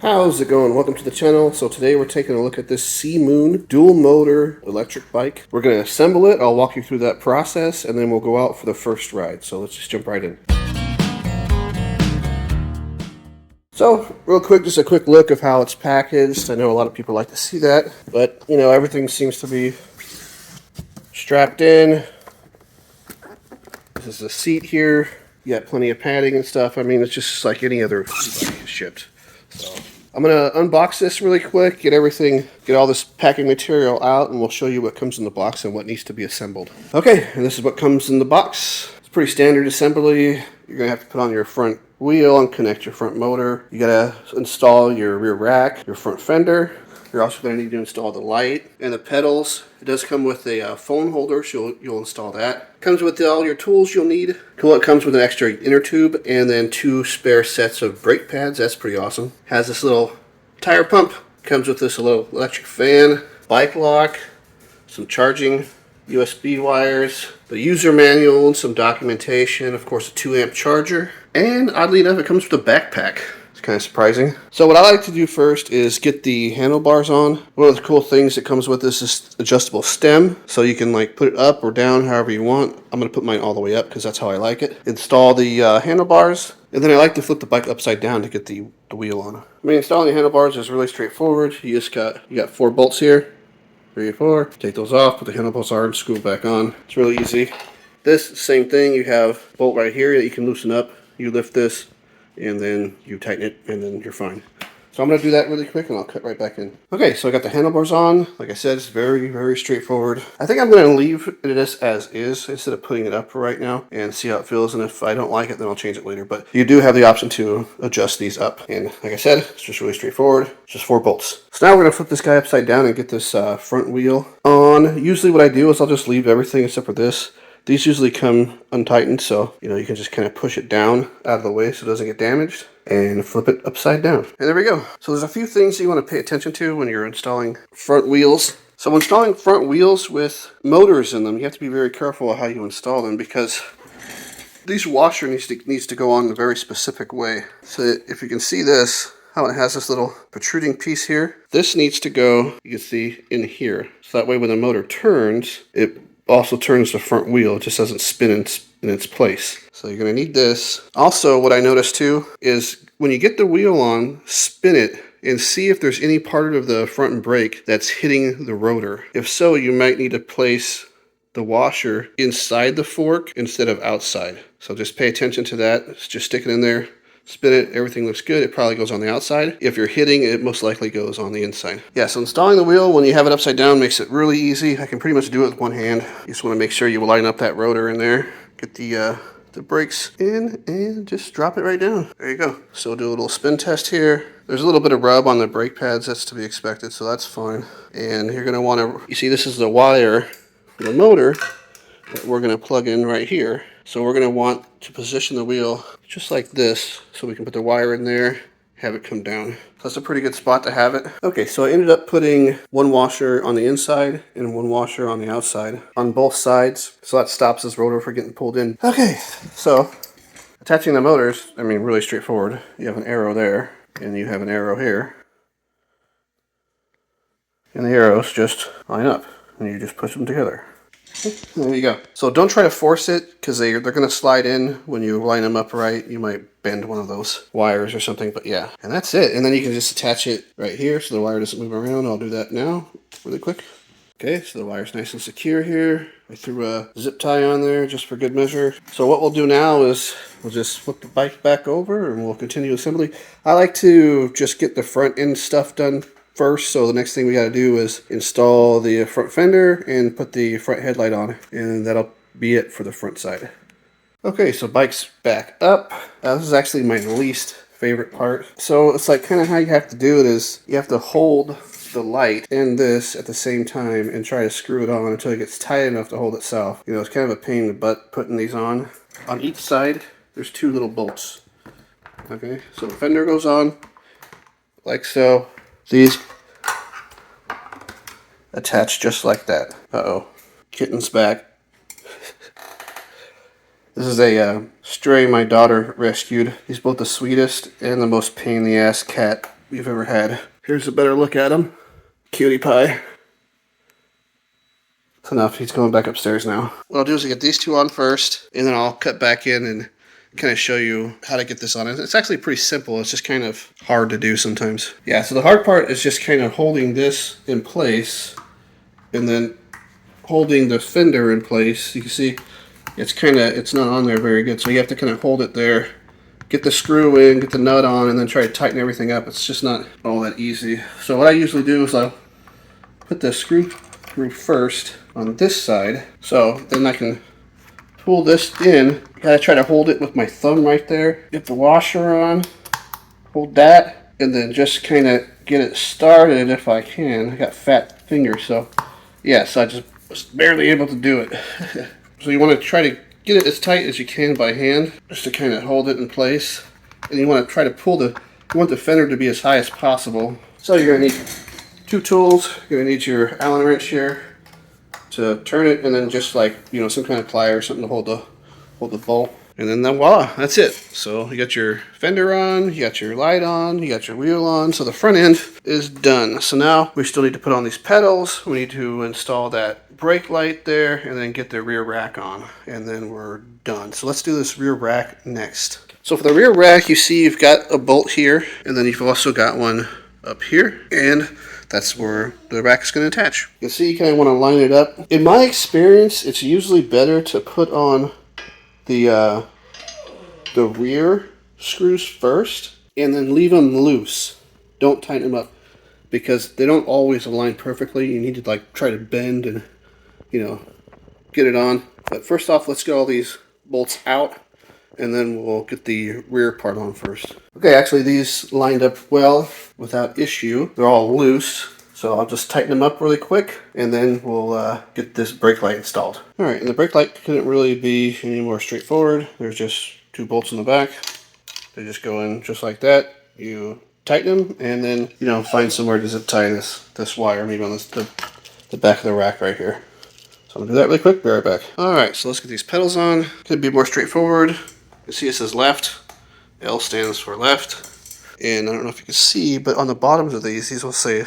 How's it going? Welcome to the channel. So today we're taking a look at this Sea Moon dual motor electric bike. We're going to assemble it. I'll walk you through that process and then we'll go out for the first ride. So let's just jump right in. So real quick, just a quick look of how it's packaged. I know a lot of people like to see that, but you know, everything seems to be strapped in. This is the seat here. You got plenty of padding and stuff. I mean, it's just like any other bike shipped. So I'm going to unbox this really quick, get all this packing material out, and we'll show you what comes in the box and what needs to be assembled. Okay, and this is what comes in the box. It's pretty standard assembly. You're going to have to put on your front wheel and connect your front motor. You got to install your rear rack, your front fender. You're also going to need to install the light and the pedals. It does come with a phone holder, so you'll install that. Comes with all your tools you'll need. Cool, it comes with an extra inner tube and then 2 spare sets of brake pads. That's pretty awesome. Has this little tire pump. Comes with this little electric fan, bike lock, some charging USB wires, the user manual and some documentation, of course a 2-amp charger, and oddly enough it comes with a backpack. It's kind of surprising. So what I like to do first is get the handlebars on. One of the cool things that comes with this is adjustable stem, so you can like put it up or down however you want. I'm going to put mine all the way up because that's how I like it. Install the handlebars, and then I like to flip the bike upside down to get the wheel on. I mean, installing the handlebars is really straightforward. You got 4 bolts here. 3 or 4. Take those off, put the handlebars on, screw it back on. It's really easy. This, same thing, you have a bolt right here that you can loosen up. You lift this, and then you tighten it, and then you're fine. So I'm going to do that really quick, and I'll cut right back in. Okay, so I got the handlebars on. Like I said, it's very, very straightforward. I think I'm going to leave this as is instead of putting it up for right now and see how it feels. And if I don't like it, then I'll change it later. But you do have the option to adjust these up. And like I said, it's just really straightforward. It's just 4 bolts. So now we're going to flip this guy upside down and get this front wheel on. Usually what I do is I'll just leave everything except for this. These usually come untightened, so you know you can just kind of push it down out of the way so it doesn't get damaged and flip it upside down. And there we go. So there's a few things you want to pay attention to when you're installing front wheels. So when installing front wheels with motors in them, you have to be very careful how you install them because these washer needs to go on in a very specific way. So if you can see this, how it has this little protruding piece here, this needs to go, you can see, in here. So that way when the motor turns, it also turns the front wheel. It just doesn't spin in its place. So you're going to need this. Also, what I noticed too is when you get the wheel on, spin it and see if there's any part of the front and brake that's hitting the rotor. If so, you might need to place the washer inside the fork instead of outside. So just pay attention to that. Just stick it in there. Spin it, everything looks good. It probably goes on the outside. If you're hitting, it most likely goes on the inside. Yeah, so installing the wheel when you have it upside down makes it really easy. I can pretty much do it with one hand. You just want to make sure you line up that rotor in there. Get the brakes in and just drop it right down. There you go. So do a little spin test here. There's a little bit of rub on the brake pads. That's to be expected, so that's fine. And you're going to want to, you see this is the wire for the motor that we're going to plug in right here. So we're going to want to position the wheel just like this so we can put the wire in there, have it come down. So that's a pretty good spot to have it. Okay, so I ended up putting 1 washer on the inside and 1 washer on the outside on both sides. So that stops this rotor from getting pulled in. Okay, so attaching the motors, I mean, really straightforward. You have an arrow there and you have an arrow here. And the arrows just line up and you just push them together. There you go. So don't try to force it because they're going to slide in when you line them up right. You might bend one of those wires or something, but yeah. And that's it. And then you can just attach it right here so the wire doesn't move around. I'll do that now really quick. Okay, so the wire's nice and secure here. I threw a zip tie on there just for good measure. So what we'll do now is we'll just flip the bike back over and we'll continue assembly. I like to just get the front end stuff done first, so the next thing we got to do is install the front fender and put the front headlight on, and that'll be it for the front side. Okay, so bike's back up. This is actually my least favorite part. So it's like kind of how you have to do it is you have to hold the light and this at the same time and try to screw it on until it gets tight enough to hold itself. You know, it's kind of a pain in the butt putting these on. On each side, there's 2 little bolts. Okay, so the fender goes on like so. These attach just like that. Uh-oh. Kitten's back. This is a stray my daughter rescued. He's both the sweetest and the most pain in the ass cat we've ever had. Here's a better look at him. Cutie pie. That's enough. He's going back upstairs now. What I'll do is get these two on first, and then I'll cut back in and kind of show you how to get this on. It's actually pretty simple. It's just kind of hard to do sometimes. Yeah, so the hard part is just kind of holding this in place and then holding the fender in place. You can see it's not on there very good, so you have to kind of hold it there, get the screw in, get the nut on, and then try to tighten everything up. It's just not all that easy. So what I usually do is I'll put the screw through first on this side, so then I can pull this in. Gotta try to hold it with my thumb right there. Get the washer on, hold that, and then just kind of get it started if I can. I got fat fingers, so yes, I just was barely able to do it. So you want to try to get it as tight as you can by hand, just to kind of hold it in place. And you want to try to you want the fender to be as high as possible. So you're going to need two tools. You're going to need your Allen wrench here to turn it, and then just like, you know, some kind of plier or something to hold the bolt. And then voila, that's it. So you got your fender on, you got your light on, you got your wheel on. So the front end is done. So now we still need to put on these pedals. We need to install that brake light there, and then get the rear rack on, and then we're done. So let's do this rear rack next. So for the rear rack, you see you've got a bolt here, and then you've also got one up here, and that's where the rack is going to attach. You can see you kind of want to line it up. In my experience, it's usually better to put on the rear screws first and then leave them loose. Don't tighten them up, because they don't always align perfectly. You need to like try to bend and, you know, get it on. But first off, let's get all these bolts out, and then we'll get the rear part on first. Okay, actually these lined up well without issue. They're all loose, so I'll just tighten them up really quick, and then we'll get this brake light installed. Alright, and the brake light couldn't really be any more straightforward. There's just two bolts in the back. They just go in just like that. You tighten them, and then, you know, find somewhere to zip tie this wire, maybe on the back of the rack right here. So I'm gonna do that really quick, be right back. Alright, so let's get these pedals on. Could be more straightforward. You see it says left. L stands for left. And I don't know if you can see, but on the bottoms of these will say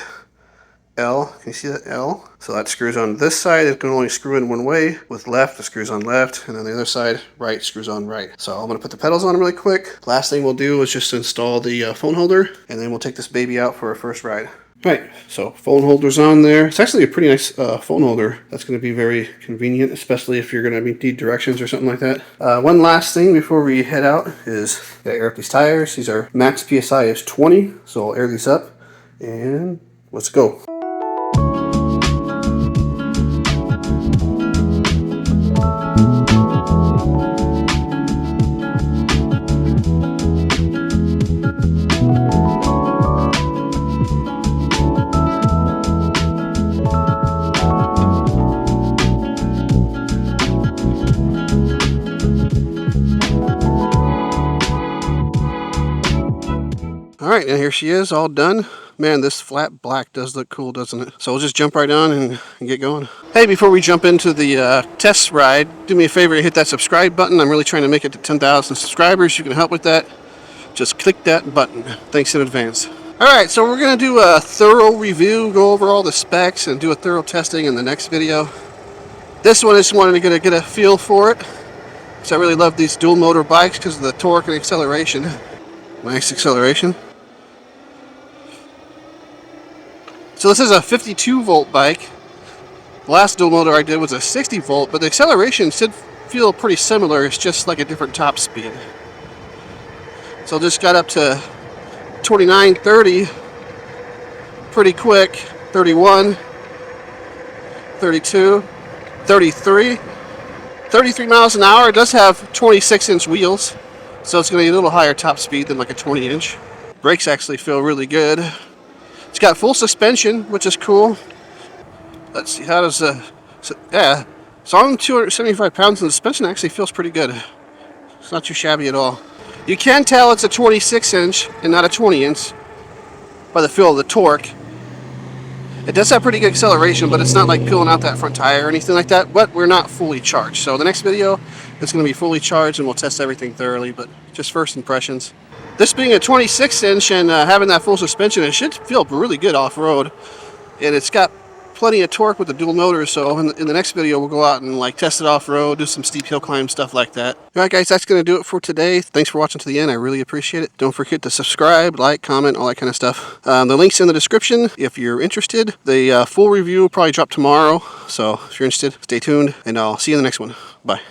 L. Can you see that L? So that screws on this side. It can only screw in one way. With left, it screws on left. And then the other side, right, screws on right. So I'm going to put the pedals on really quick. Last thing we'll do is just install the phone holder. And then we'll take this baby out for our first ride. Right, so phone holder's on there. It's actually a pretty nice phone holder. That's going to be very convenient, especially if you're going to need directions or something like that. One last thing before we head out is gotta air up these tires. These are max PSI is 20, so I'll air these up and let's go. Alright, and here she is, all done. Man, this flat black does look cool, doesn't it? So we'll just jump right on and get going. Hey, before we jump into the test ride, do me a favor and hit that subscribe button. I'm really trying to make it to 10,000 subscribers. You can help with that. Just click that button. Thanks in advance. Alright, so we're going to do a thorough review, go over all the specs, and do a thorough testing in the next video. This one I just wanted to get a feel for it, because I really love these dual motor bikes because of the torque and acceleration. Nice acceleration. So this is a 52 volt bike. The last dual motor I did was a 60 volt, but the acceleration should feel pretty similar. It's just like a different top speed. So just got up to 29, 30 pretty quick, 31, 32, 33, 33 miles an hour. It does have 26-inch wheels, so it's going to be a little higher top speed than like a 20-inch. Brakes actually feel really good. It's got full suspension, which is cool. Let's see, how does yeah, so I'm 275 pounds and the suspension actually feels pretty good. It's not too shabby at all. You can tell it's a 26-inch and not a 20-inch by the feel of the torque. It does have pretty good acceleration, but it's not like peeling out that front tire or anything like that, but we're not fully charged. So the next video, it's going to be fully charged and we'll test everything thoroughly, but just first impressions. This being a 26-inch and having that full suspension, it should feel really good off-road. And it's got plenty of torque with the dual motors, so in the next video we'll go out and like test it off-road, do some steep hill climb, stuff like that. Alright guys, that's going to do it for today. Thanks for watching to the end. I really appreciate it. Don't forget to subscribe, like, comment, all that kind of stuff. The link's in the description if you're interested. The full review will probably drop tomorrow, so if you're interested, stay tuned, and I'll see you in the next one. Bye.